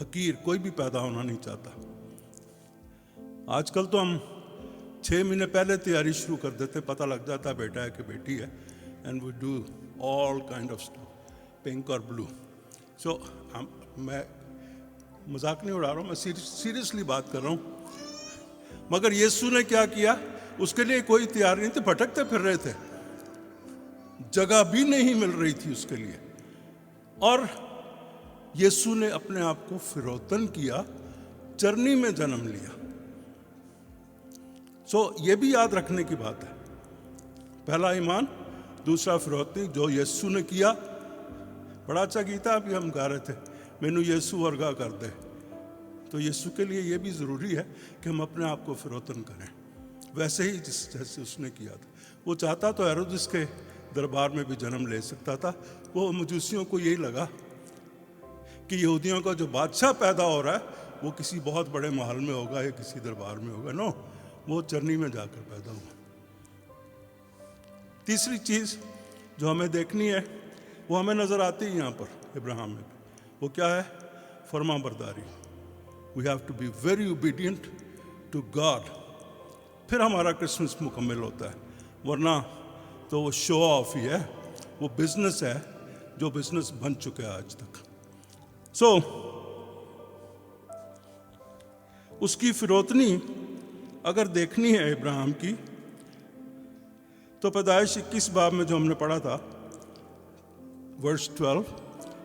حقیر کوئی بھی پیدا ہونا نہیں چاہتا. آج کل تو ہم 6 مہینے پہلے تیاری شروع کر دیتے, پتہ لگ جاتا ہے بیٹا ہے کہ بیٹی ہے, and we do all kind of pink or blue. سو میں مذاق نہیں اڑا رہا ہوں, میں سیریسلی بات کر رہا ہوں. مگر یسوع نے کیا کیا؟ اس کے لیے کوئی تیار نہیں تھے, بھٹکتے پھر رہے تھے, جگہ بھی نہیں مل رہی تھی اس کے لیے. اور یسوع نے اپنے آپ کو فروتن کیا, چرنی میں جنم لیا. سو یہ بھی یاد رکھنے کی بات ہے. پہلا ایمان, دوسرا فروتنی جو یسوع نے کیا. بڑا اچھا گیتا ابھی ہم گا رہے تھے, مینو یسوع ورگا کر دے. تو یسوع کے لیے یہ بھی ضروری ہے کہ ہم اپنے آپ کو فروتن کریں, ویسے ہی جیسے اس نے کیا تھا. وہ چاہتا تو ہیرودس کے دربار میں بھی جنم لے سکتا تھا. وہ مجوسیوں کو یہی لگا کہ یہودیوں کا جو بادشاہ پیدا ہو رہا ہے وہ کسی بہت بڑے محل میں ہوگا یا کسی دربار میں ہوگا. نو, وہ چرنی میں جا کر پیدا ہوا. تیسری چیز جو ہمیں دیکھنی ہے وہ ہمیں نظر آتی ہے یہاں پر ابراہیم میں بھی. وہ کیا ہے؟ فرما برداری. We have to be very obedient to God. پھر ہمارا کرسمس مکمل ہوتا ہے, ورنہ تو وہ شو آف ہی ہے, وہ بزنس ہے جو بزنس بن چکا ہے آج تک. سو اس کی فروتنی اگر دیکھنی ہے ابراہیم کی, تو پیدائش 21 باب میں جو ہم نے پڑھا تھا, ورس 12,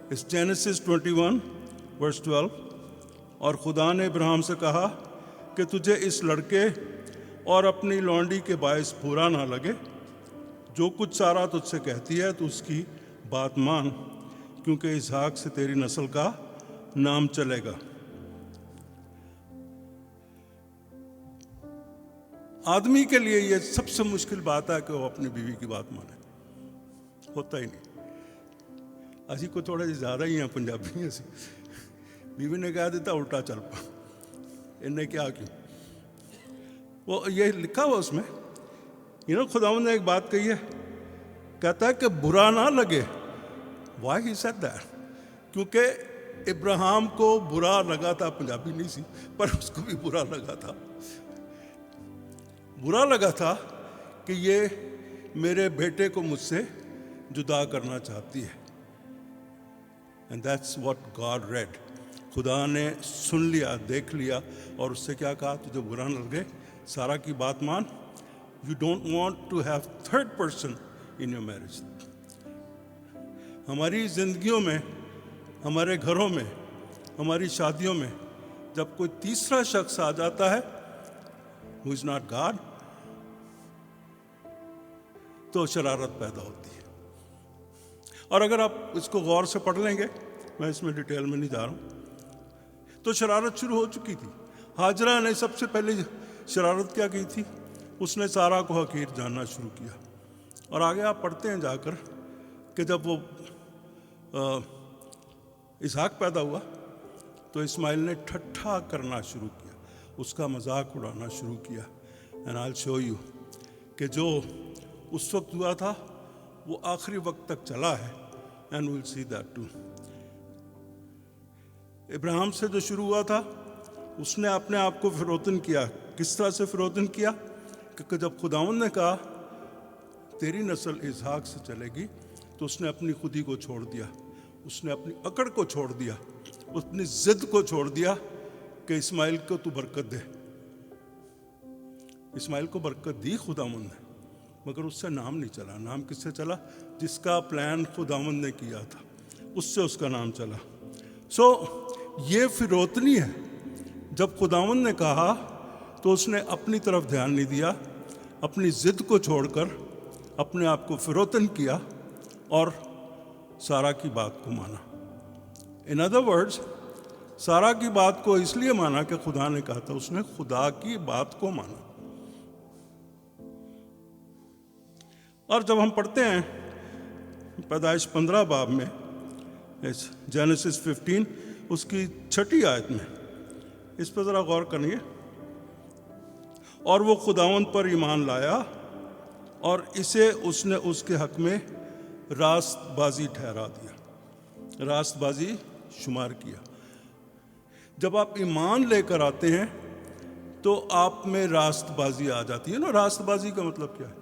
اس جینیسس 21 ورس 12. اور خدا نے ابراہیم سے کہا کہ تجھے اس لڑکے اور اپنی لونڈی کے باعث برا نہ لگے. جو کچھ سارا تجھ سے کہتی ہے تو اس کی بات مان, کیونکہ اسحاق سے تیری نسل کا نام چلے گا. آدمی کے لیے یہ سب سے مشکل بات ہے کہ وہ اپنی بیوی کی بات مانے. ہوتا ہی نہیں. اسی کو تھوڑے زیادہ ہی ہیں پنجابی ہیں. بیوی نے کہا دیتا الٹا چل پا, انہیں کیا کیوں. وہ یہ لکھا ہوا اس میں, خداوند نے ایک بات کہی ہے, کہتا ہے کہ برا نہ لگے. Why he said that? کیونکہ ابراہیم کو برا لگا تھا. پنجابی نہیں سی, پر اس کو بھی برا لگا تھا. برا لگا تھا کہ یہ میرے بیٹے کو مجھ سے جدا کرنا چاہتی ہے. And that's what God read. خدا نے سن لیا, دیکھ لیا, اور اس سے کیا کہا؟ تجھے برا نہ لگے, سارا کی بات مان. You don't want to have third person in your marriage. ہماری زندگیوں میں, ہمارے گھروں میں, ہماری شادیوں میں جب کوئی تیسرا شخص آ جاتا ہے who is not God, تو شرارت پیدا ہوتی ہے. اور اگر آپ اس کو غور سے پڑھ لیں گے, میں اس میں ڈیٹیل میں نہیں جا رہا ہوں, تو شرارت شروع ہو چکی تھی. ہاجرہ نے سب سے پہلے شرارت کیا کی تھی؟ اس نے سارا کو حقیر جاننا شروع کیا. اور آگے آپ پڑھتے ہیں جا کر کہ جب وہ اسحاق پیدا ہوا تو اسماعیل نے ٹھٹھا کرنا شروع کیا, اس کا مذاق اڑانا شروع کیا. And I'll show you کہ جو اس وقت ہوا تھا وہ آخری وقت تک چلا ہے. And we'll see that too. ابراہیم سے جو شروع ہوا تھا, اس نے اپنے آپ کو فروتن کیا. کس طرح سے فروتن کیا؟ کہ جب خداوند نے کہا تیری نسل اسحاق سے چلے گی, تو اس نے اپنی خودی کو چھوڑ دیا, اس نے اپنی اکڑ کو چھوڑ دیا, اپنی ضد کو چھوڑ دیا کہ اسماعیل کو تو برکت دے. اسماعیل کو برکت دی خداوند نے, مگر اس سے نام نہیں چلا. نام کس سے چلا؟ جس کا پلان خداوند نے کیا تھا, اس سے اس کا نام چلا. سو یہ فروتنی ہے. جب خداوند نے کہا تو اس نے اپنی طرف دھیان نہیں دیا, اپنی ضد کو چھوڑ کر اپنے آپ کو فروتن کیا اور سارا کی بات کو مانا. ان ادر ورڈز, سارا کی بات کو اس لیے مانا کہ خدا نے کہا تھا, اس نے خدا کی بات کو مانا. اور جب ہم پڑھتے ہیں پیدائش 15 باب میں, جینیسس 15 اس کی 6 آیت میں, اس پر ذرا غور کریں. اور وہ خداوند پر ایمان لایا اور اسے اس نے اس کے حق میں راست بازی ٹھہرا دیا, راست بازی شمار کیا. جب آپ ایمان لے کر آتے ہیں تو آپ میں راست بازی آ جاتی ہے نا. راست بازی کا مطلب کیا ہے؟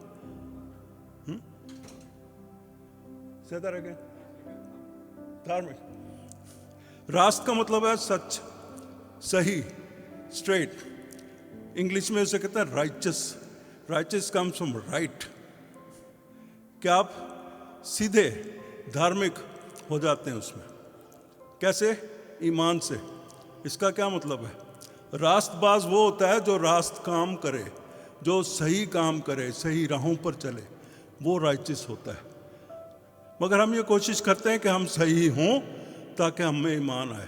سیدھا رہ گئے. دھارمک. راست کا مطلب ہے سچ، صحیح، اسٹریٹ. انگلش میں اسے کہتے ہیں رائچس. رائچس کمز فرام رائٹ. کہ آپ سیدھے دھارمک ہو جاتے ہیں اس میں. کیسے؟ ایمان سے. اس کا کیا مطلب ہے؟ راست باز وہ ہوتا ہے جو راست کام کرے، جو صحیح کام کرے، صحیح راہوں پر چلے، وہ رائچس ہوتا ہے. مگر ہم یہ کوشش کرتے ہیں کہ ہم صحیح ہوں تاکہ ہمیں ایمان آئے.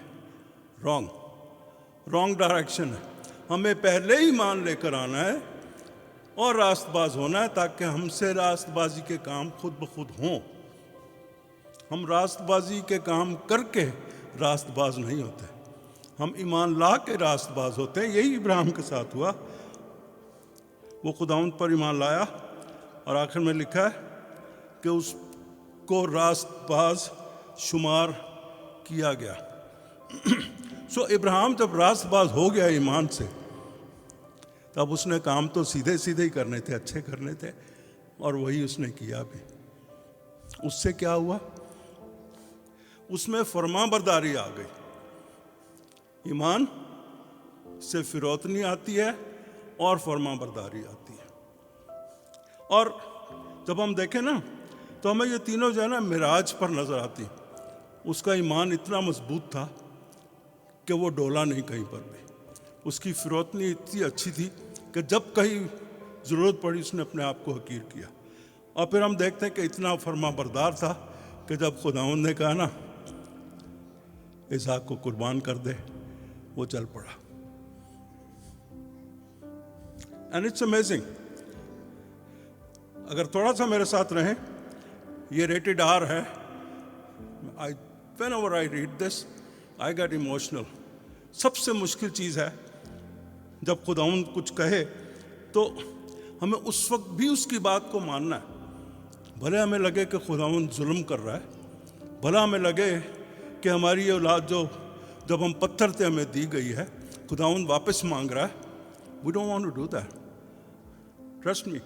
رانگ ڈائریکشن ہے. ہمیں پہلے ایمان لے کر آنا ہے اور راست باز ہونا ہے تاکہ ہم سے راست بازی کے کام خود بخود ہوں. ہم راست بازی کے کام کر کے راست باز نہیں ہوتے، ہم ایمان لا کے راست باز ہوتے ہیں. یہی ابراہیم کے ساتھ ہوا. وہ خداوند پر ایمان لایا اور آخر میں لکھا ہے کہ اس کو راست باز شمار کیا گیا. سو ابراہیم جب راست باز ہو گیا ایمان سے، تب اس نے کام تو سیدھے سیدھے ہی کرنے تھے، اچھے کرنے تھے، اور وہی اس نے کیا بھی. اس سے کیا ہوا؟ اس میں فرما برداری آ گئی. ایمان سے فروتنی آتی ہے اور فرما برداری آتی ہے. اور جب ہم دیکھیں نا تو ہمیں یہ تینوں جو ہے نا معراج پر نظر آتی. اس کا ایمان اتنا مضبوط تھا کہ وہ ڈولا نہیں کہیں پر بھی. اس کی فروتنی اتنی اچھی تھی کہ جب کہیں ضرورت پڑی اس نے اپنے آپ کو حقیر کیا. اور پھر ہم دیکھتے ہیں کہ اتنا فرما بردار تھا کہ جب خداوند نے کہا نا اسحاق کو قربان کر دے، وہ چل پڑا. And it's amazing. اگر تھوڑا سا میرے ساتھ رہیں، یہ ریٹڈ آر ہے. whenever I read this, I get emotional. سب سے مشکل چیز ہے جب خداوند کچھ کہے تو ہمیں اس وقت بھی اس کی بات کو ماننا ہے. بھلے ہمیں لگے کہ خداوند ظلم کر رہا ہے، بھلا ہمیں لگے کہ ہماری یہ اولاد جو جب ہم پتھر تھے ہمیں دی گئی ہے، خداوند واپس مانگ رہا ہے. We don't want to do that. Trust me.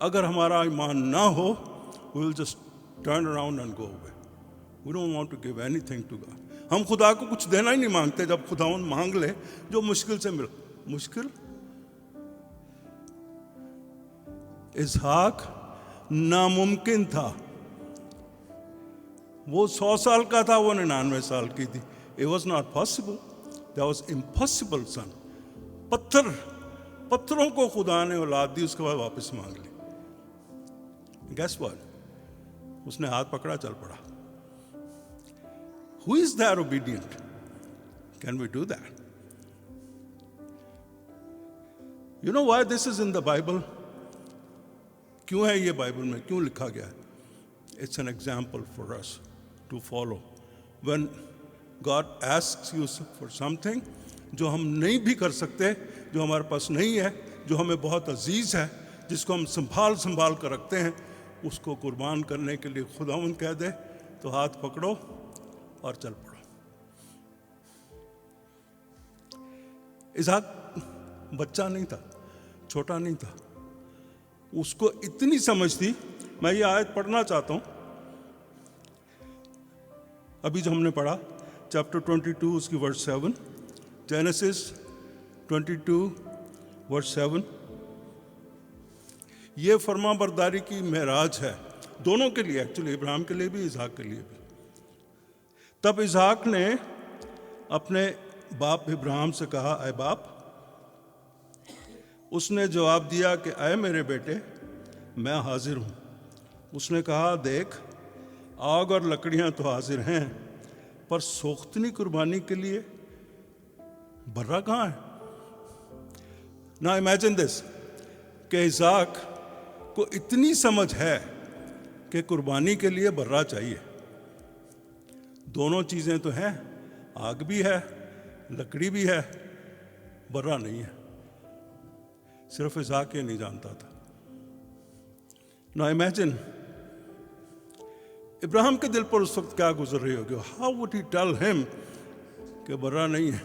اگر ہمارا ایمان نہ ہو, we will just turn around and go away. We don't want to give anything to God. ہم خدا کو کچھ دینا ہی نہیں مانگتے. جب خداوند مانگ لے جو مشکل سے مل. مشکل اسحاق ناممکن تھا. وہ 100 سال کا تھا, وہ 99 سال کی تھی. It was not possible. That was impossible, son. پتھروں کو خدا نے اولاد دی, اس کے بعد واپس مانگ لی. Guess what? اس نے ہاتھ پکڑا, چل پڑا. Who is that obedient? Can we do that? You know why this is in the Bible? کیوں ہے یہ بائبل میں, کیوں لکھا گیا ہے؟ It's an example for us to follow. When God asks you for something جو ہم نہیں بھی کر سکتے, جو ہمارے پاس نہیں ہے, جو ہمیں بہت عزیز ہے, جس کو ہم سنبھال کر رکھتے ہیں, اس کو قربان کرنے کے لیے خداوند کہہ دے تو ہاتھ پکڑو اور چل پڑو. اسحاق بچہ نہیں تھا, چھوٹا نہیں تھا. اس کو اتنی سمجھ تھی. میں یہ آیت پڑھنا چاہتا ہوں, ابھی جو ہم نے پڑھا چیپٹر 22 اس کی ورس 7, جینیسس 22 ورس 7. یہ فرما برداری کی معراج ہے دونوں کے لیے, ایکچولی ابراہیم کے لیے بھی, اسحاق کے لیے بھی. تب اسحاق نے اپنے باپ ابراہیم سے کہا, اے باپ. اس نے جواب دیا کہ اے میرے بیٹے, میں حاضر ہوں. اس نے کہا, دیکھ آگ اور لکڑیاں تو حاضر ہیں, پر سوختنی قربانی کے لیے برا کہاں ہے؟ نا امیجن دس, کہ اسحاق کو اتنی سمجھ ہے کہ قربانی کے لیے برا چاہیے. دونوں چیزیں تو ہیں, آگ بھی ہے, لکڑی بھی ہے, برا نہیں ہے. صرف اسحاق یہ نہیں جانتا تھا. نا امیجن ابراہیم کے دل پر اس وقت کیا گزر رہی ہوگی. ہاؤ وڈ ہی ٹیل ہم کہ برا نہیں ہے.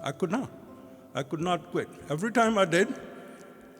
I could not quit. Every time I did,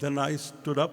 Then I stood up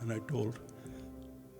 And I told,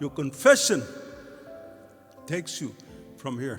Your confession takes you from here।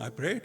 I prayed,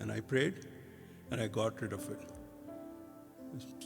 and I prayed and I got rid of it।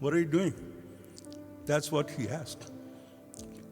What are you doing? That's what he asked।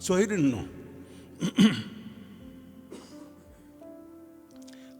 So he didn't know।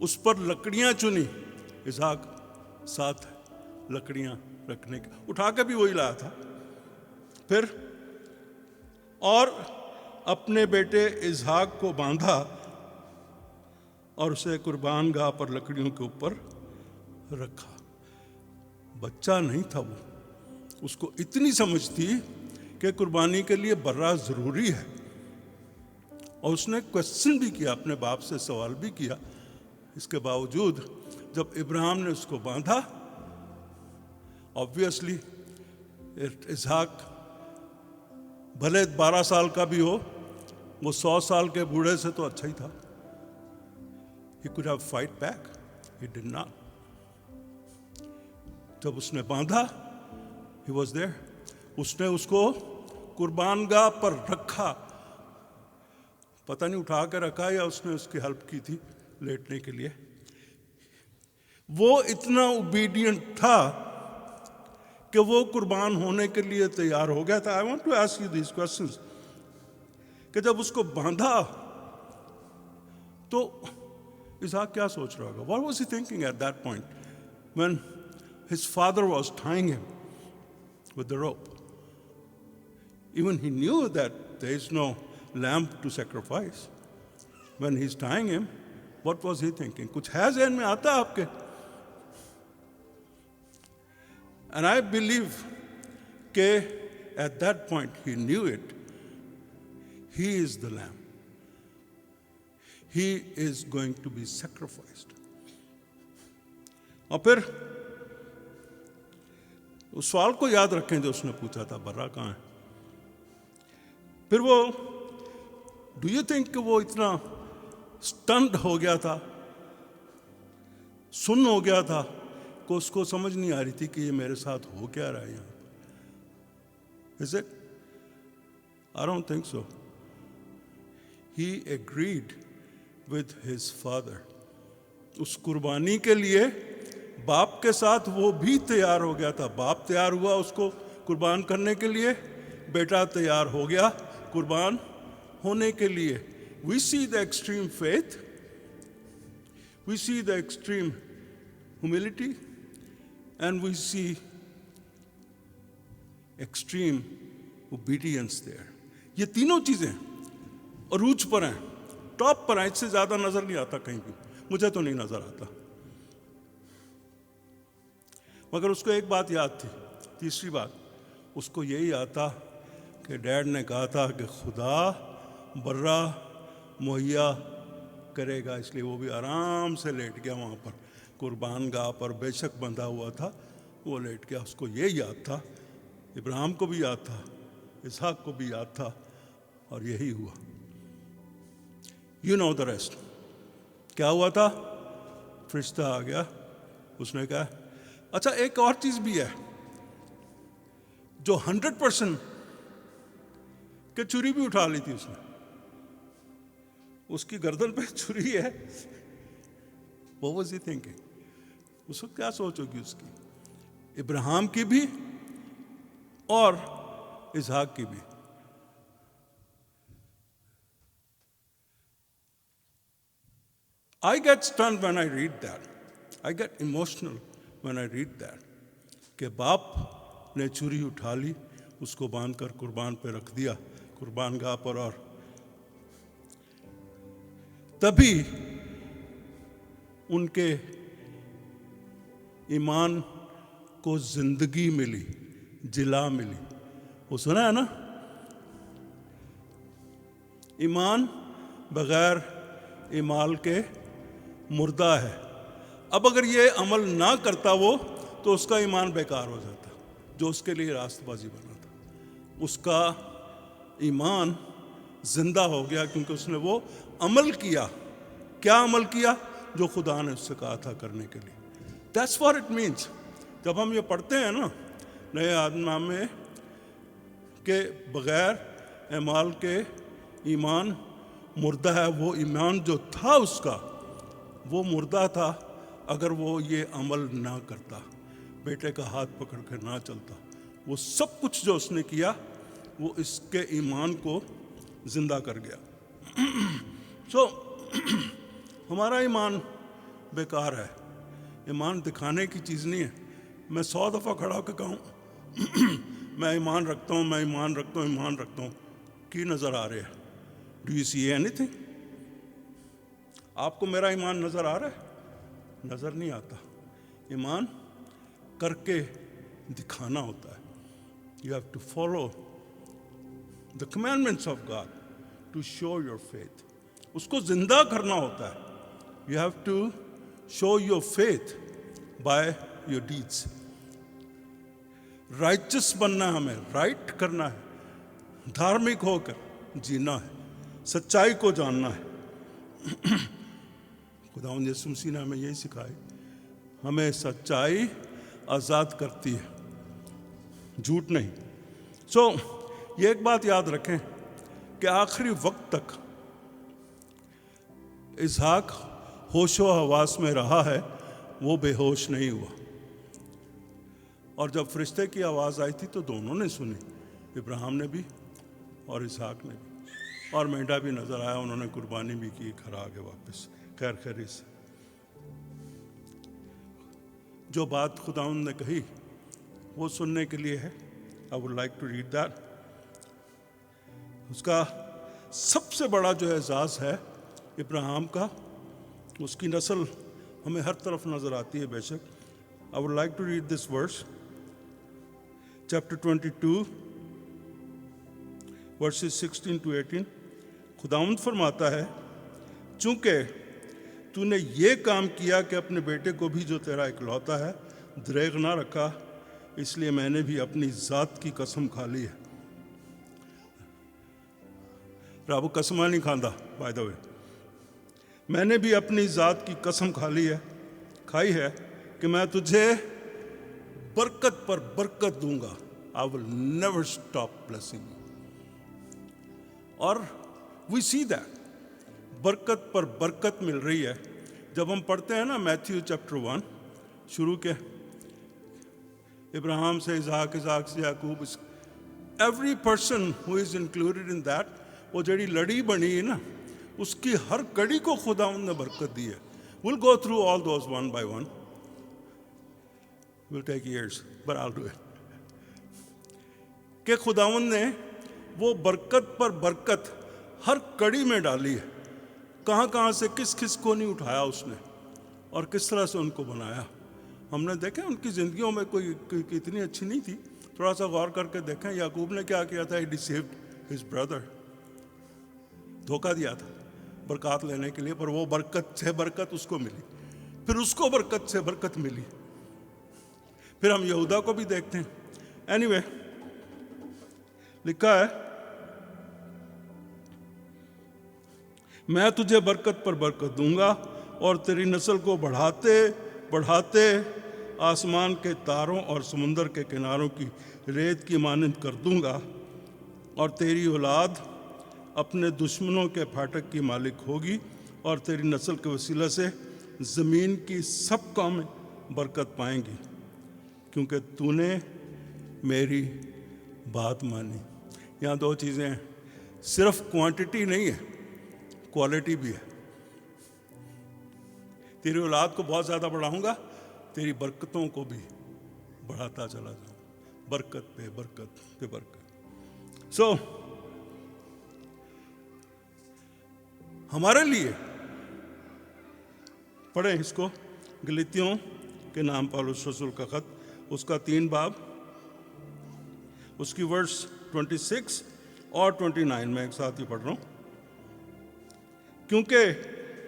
اس پر لکڑیاں چنی. اسحاق ساتھ لکڑیاں رکھنے کا اٹھا کے بھی وہی لایا تھا. پھر اور اپنے بیٹے اسحاق کو باندھا اور اسے قربان گاہ پر لکڑیوں کے اوپر رکھا. بچہ نہیں تھا وہ, اس کو اتنی سمجھ تھی کہ قربانی کے لیے برا ضروری ہے. اور اس نے کوشچن بھی کیا, اپنے باپ سے سوال بھی کیا. اس کے باوجود جب ابراہیم نے اس کو باندھا, آبویسلی اسحاق بھلے 12 سال کا بھی ہو, وہ 100 سال کے بوڑھے سے تو اچھا ہی تھا. He could have fight back. He did not. جب اس نے باندھا, he was there. اس نے اس کو قربان گاہ پر رکھا. پتہ نہیں اٹھا کے رکھا یا اس نے اس کی ہیلپ کی تھی لیٹنے کے لیے. وہ اتنا اوبیڈینٹ تھا کہ وہ قربان ہونے کے لیے تیار ہو گیا تھا. I want to ask you these questions. کہ جب اس کو باندھا تو اسحاق کیا سوچ رہا ہوگا؟ What was he thinking at that point when his father was tying him with the rope? Even he knew that there is no lamb to sacrifice. When he's tying him, what was he thinking? کچھ ہے ذہن میں آتا آپ کے؟ And I believe کہ at that point he knew it. He is the lamb. He is going to be sacrificed. اور پھر اس سوال کو یاد رکھیں جو اس نے پوچھا تھا, برا کہاں ہے؟ پھر وہ ڈو یو تھنک کہ وہ اتنا اسٹنڈ ہو گیا تھا, سن ہو گیا تھا کہ اس کو سمجھ نہیں آ رہی تھی کہ یہ میرے ساتھ ہو کیا رہا ہے یہاں پر؟ Is it? I don't think so. He agreed with his father. اس قربانی کے لیے باپ کے ساتھ وہ بھی تیار ہو گیا تھا. باپ تیار ہوا اس کو قربان کرنے کے لیے, بیٹا تیار ہو گیا قربان ہونے کے لیے. We see the extreme faith, we see the extreme humility, and we see extreme obedience there. یہ تینوں چیزیں عروج پر ہیں, ٹاپ پر ہیں. اس سے زیادہ نظر نہیں آتا کہیں بھی, مجھے تو نہیں نظر آتا. مگر اس کو ایک بات یاد تھی, تیسری بات اس کو یہی یاد تھا کہ ڈیڈ نے کہا تھا کہ خدا برا مہیا کرے گا. اس لیے وہ بھی آرام سے لیٹ گیا وہاں پر قربان گاہ پر. بے شک بندھا ہوا تھا, وہ لیٹ گیا. اس کو یہ یاد تھا, ابراہیم کو بھی یاد تھا, اسحاق کو بھی یاد تھا, اور یہی ہوا. You know the rest. کیا ہوا تھا؟ فرشتہ آ گیا, اس نے کہا اچھا ایک اور چیز بھی ہے جو 100% کہ چھری بھی اٹھا لی تھی اس نے. اس کی گردن پہ چھری ہے. What was he thinking? اس کو کیا سوچ ہوگی اس کی, ابراہیم کی بھی اور اسحاق کی بھی. I get stunned when I read that. I get emotional when I read that. کہ باپ نے چھری اٹھا لی, اس کو باندھ کر قربان پہ رکھ دیا قربان گاہ پر, اور تبھی ان کے ایمان کو زندگی ملی, جلا ملی. وہ سنا ہے نا, ایمان بغیر اعمال کے مردہ ہے. اب اگر یہ عمل نہ کرتا وہ تو اس کا ایمان بیکار ہو جاتا, جو اس کے لیے راست بازی بنا تھا. اس کا ایمان زندہ ہو گیا کیونکہ اس نے وہ عمل کیا. کیا عمل کیا؟ جو خدا نے اس سے کہا تھا کرنے کے لیے. That's what it means. جب ہم یہ پڑھتے ہیں نا نئے عہد نامے میں کہ بغیر اعمال کے ایمان مردہ ہے, وہ ایمان جو تھا اس کا وہ مردہ تھا اگر وہ یہ عمل نہ کرتا, بیٹے کا ہاتھ پکڑ کے نہ چلتا. وہ سب کچھ جو اس نے کیا وہ اس کے ایمان کو زندہ کر گیا. سو ہمارا ایمان بیکار ہے. ایمان دکھانے کی چیز نہیں ہے. میں 100 دفعہ کھڑا ہو کے کہوں میں ایمان رکھتا ہوں، میں ایمان رکھتا ہوں، ایمان رکھتا ہوں، کی نظر آ رہے ہے؟ Do you see any thing? آپ کو میرا ایمان نظر آ رہا ہے؟ نظر نہیں آتا. ایمان کر کے دکھانا ہوتا ہے. You have to follow the commandments of God to show your faith. اس کو زندہ کرنا ہوتا ہے. You have to show your faith by your deeds. Righteous بننا ہے، ہمیں رائٹ کرنا ہے، دھارمک ہو کر جینا ہے، سچائی کو جاننا ہے. خداوند یسوع مسیح نے ہمیں یہی سکھائی. ہمیں سچائی آزاد کرتی ہے، جھوٹ نہیں. یہ ایک بات یاد رکھیں کہ آخری وقت تک اسحاق ہوش و حواس میں رہا ہے، وہ بے ہوش نہیں ہوا. اور جب فرشتے کی آواز آئی تھی تو دونوں نے سنی، ابراہیم نے بھی اور اسحاق نے بھی. اور مینڈا بھی نظر آیا، انہوں نے قربانی بھی کی، گھر آ گئے واپس خیر خیری سے. جو بات خداوند نے کہی وہ سننے کے لیے ہے. I would like to read that. اس کا سب سے بڑا جو اعزاز ہے ابراہیم کا، اس کی نسل ہمیں ہر طرف نظر آتی ہے بے شک. I would like to read this verse, chapter 22, verses 16 to 18. خداوند فرماتا ہے، چونکہ تو نے یہ کام کیا کہ اپنے بیٹے کو بھی جو تیرا اکلوتا ہے دریغ نہ رکھا، اس لیے میں نے بھی اپنی ذات کی قسم کھا لی ہے. رب قسمہ نہیں کھاندا بائی دا وے. میں نے بھی اپنی ذات کی قسم کھائی ہے کہ میں تجھے برکت پر برکت دوں گا. I will never stop blessing you. اور we see that برکت پر برکت مل رہی ہے. جب ہم پڑھتے ہیں نا میتھیو چیپٹر 1 شروع کے، ابراہیم سے اسحاق، اسحاق سے یعقوب، every person who is included in that. وہ جڑی لڑی بنی ہے نا، اس کی ہر کڑی کو خداوند نے برکت دی ہے. we'll go through all those one by one. will take years but I'll do it. کہ خداوند نے وہ برکت پر برکت ہر کڑی میں ڈالی ہے. کہاں کہاں سے کس کس کو نہیں اٹھایا اس نے، اور کس طرح سے ان کو بنایا. ہم نے دیکھا ان کی زندگیوں میں کوئی اتنی اچھی نہیں تھی. تھوڑا سا غور کر کے دیکھیں یعقوب نے کیا کیا تھا. he deceived his brother. دھوکہ دیا تھا برکات لینے کے لیے، پر وہ برکت سے برکت اس کو ملی، پھر اس کو برکت سے برکت ملی. پھر ہم یہودا کو بھی دیکھتے ہیں. اینی لکھا ہے، میں تجھے برکت پر برکت دوں گا اور تیری نسل کو بڑھاتے بڑھاتے آسمان کے تاروں اور سمندر کے کناروں کی ریت کی مانند کر دوں گا، اور تیری اولاد اپنے دشمنوں کے پھاٹک کی مالک ہوگی، اور تیری نسل کے وسیلہ سے زمین کی سب قومیں برکت پائیں گی، کیونکہ تو نے میری بات مانی. یہاں دو چیزیں ہیں، صرف کوانٹٹی نہیں ہے، کوالٹی بھی ہے. تیری اولاد کو بہت زیادہ بڑھاؤں گا، تیری برکتوں کو بھی بڑھاتا چلا جاؤں، برکت پہ برکت پہ برکت. ہمارے لیے پڑھیں اس کو، گلتیوں کے نام پالوس رسول کا خط، اس کا 3 باب، اس کی ورس 26 اور 29 میں ایک ساتھ ہی پڑھ رہا ہوں. کیونکہ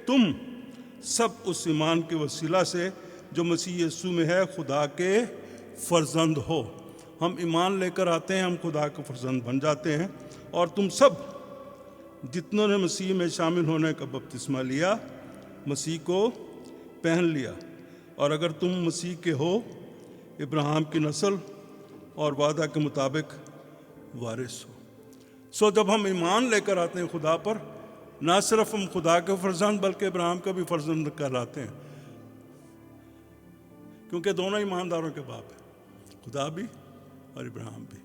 تم سب اس ایمان کے وسیلہ سے جو مسیح یسوع میں ہے خدا کے فرزند ہو. ہم ایمان لے کر آتے ہیں، ہم خدا کے فرزند بن جاتے ہیں. اور تم سب جتنوں نے مسیح میں شامل ہونے کا بپتسمہ لیا، مسیح کو پہن لیا. اور اگر تم مسیح کے ہو، ابراہیم کی نسل اور وعدہ کے مطابق وارث ہو. جب ہم ایمان لے کر آتے ہیں خدا پر، نہ صرف ہم خدا کے فرزند بلکہ ابراہیم کا بھی فرزند کہلاتے ہیں، کیونکہ دونوں ایمانداروں کے باپ ہیں، خدا بھی اور ابراہیم بھی.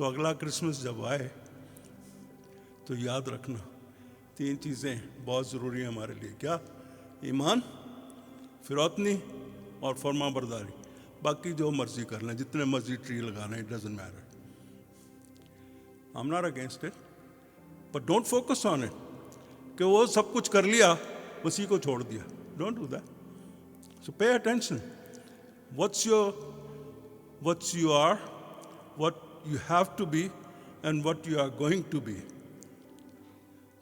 اگلا کرسمس جب آئے تو یاد رکھنا 3 چیزیں بہت ضروری ہیں ہمارے لیے. کیا؟ ایمان، فروتنی اور فرما برداری. باقی جو مرضی کر لیں، جتنے مرضی ٹری لگا لیں, it doesn't matter. I'm not against it, but don't focus on it. کہ وہ سب کچھ کر لیا, اسی کو چھوڑ دیا. Don't do that. So pay attention. What you are, what you have to be, and what you are going to be.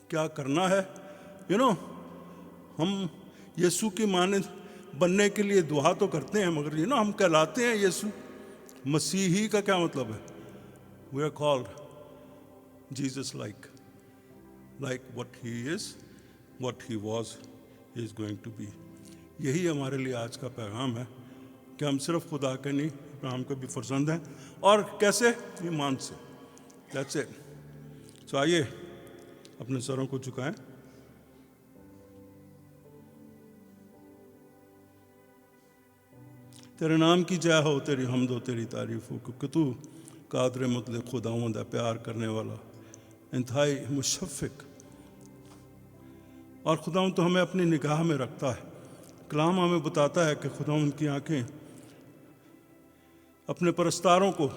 کیا کرنا ہے. ہم یسوع کی مانند بننے کے لیے دعا تو کرتے ہیں, مگر ہم کہلاتے ہیں یسوع. مسیحی کا کیا مطلب ہے؟ We are called Jesus like what he is, what he was, he is going to be. یہی ہمارے لیے آج کا پیغام ہے کہ ہم صرف خدا کے نہیں, ابراہیم کے بھی فرزند ہیں. اور کیسے؟ ایمان سے. That's it. So آئیے اپنے سروں کو جھکائیں. تیرے نام کی جے ہو, تیری حمد و تیری تعریف ہو, کیونکہ تو قادر مطلق خداوند ہے, پیار کرنے والا, انتہائی مشفق. اور خداوند تو ہمیں اپنی نگاہ میں رکھتا ہے. کلام ہمیں بتاتا ہے کہ خداوند کی آنکھیں اپنے پرستاروں کو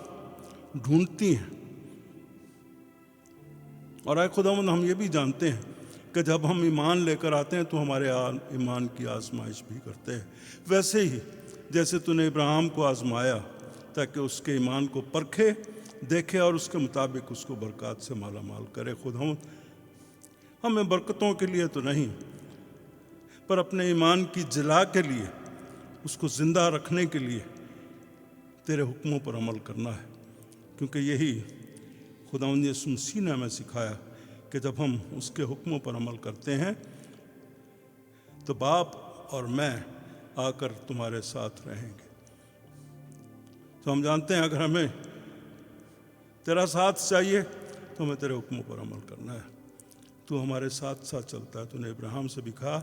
ڈھونڈتی ہیں. اور اے خداوند, ہم یہ بھی جانتے ہیں کہ جب ہم ایمان لے کر آتے ہیں تو ہمارے ایمان کی آزمائش بھی کرتے ہیں. ویسے ہی جیسے تو نے ابراہیم کو آزمایا تاکہ اس کے ایمان کو پرکھے, دیکھے اور اس کے مطابق اس کو برکات سے مالا مال کرے. خداوند ہمیں برکتوں کے لیے تو نہیں, پر اپنے ایمان کی جلا کے لیے, اس کو زندہ رکھنے کے لیے تیرے حکموں پر عمل کرنا ہے. کیونکہ یہی خداوند یسوع مسیح نے ہمیں سکھایا کہ جب ہم اس کے حکموں پر عمل کرتے ہیں تو باپ اور میں آ کر تمہارے ساتھ رہیں گے. تو ہم جانتے ہیں اگر ہمیں تیرا ساتھ چاہیے تو ہمیں تیرے حکموں پر عمل کرنا ہے. تو ہمارے ساتھ ساتھ چلتا ہے. تو نے ابراہیم سے بھی کہا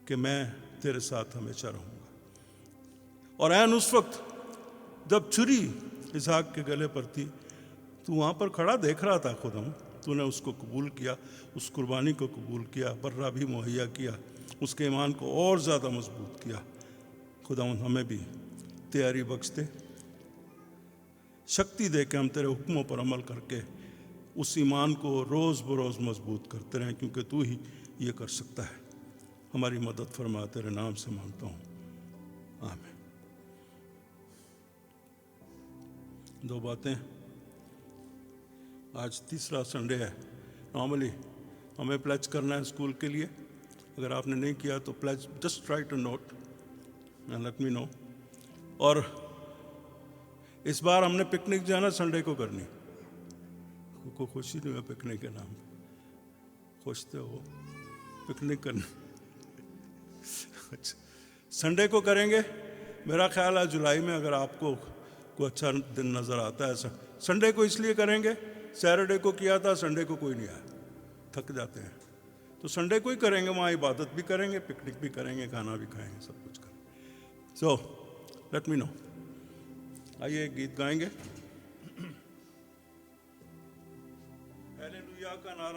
کہ میں تیرے ساتھ ہمیشہ رہوں گا. اور عین اس وقت جب چھری اسحاق کے گلے پر تھی, تو وہاں پر کھڑا دیکھ رہا تھا. خداوند تو نے اس کو قبول کیا, اس قربانی کو قبول کیا, برہ بھی مہیا کیا, اس کے ایمان کو اور زیادہ مضبوط کیا. خداوند ہمیں بھی تیاری بخش دے, شکتی دے کہ ہم تیرے حکموں پر عمل کر کے اس ایمان کو روز بروز مضبوط کرتے رہیں, کیونکہ تو ہی یہ کر سکتا ہے. ہماری مدد فرما, تیرے نام سے مانگتا ہوں, آمین. 2 باتیں. آج تیسرا سنڈے ہے. نارملی ہمیں پلیج کرنا ہے اسکول کے لیے. اگر آپ نے نہیں کیا تو please just write a note and let me know. اور اس بار ہم نے پکنک جو ہے نا سنڈے کو کرنی. کو خوشی نہیں ہے پکنک کے نام خوشتے ہو پکنک کرنی. سنڈے کو کریں گے. میرا خیال ہے جولائی میں, اگر آپ کو کوئی اچھا دن نظر آتا ہے. سنڈے کو اس لیے کریں گے, سیٹرڈے کو کیا تھا, سنڈے کو کوئی نہیں آیا, تھک جاتے ہیں. تو سنڈے کو ہی کریں گے, وہاں عبادت بھی کریں گے, پکنک بھی کریں گے, کھانا بھی کھائیں گے, سب کچھ کریں گے. سو لیٹ می نو. آئیے ایک گیت گائیں گے. ہیلیلویا کا نعرہ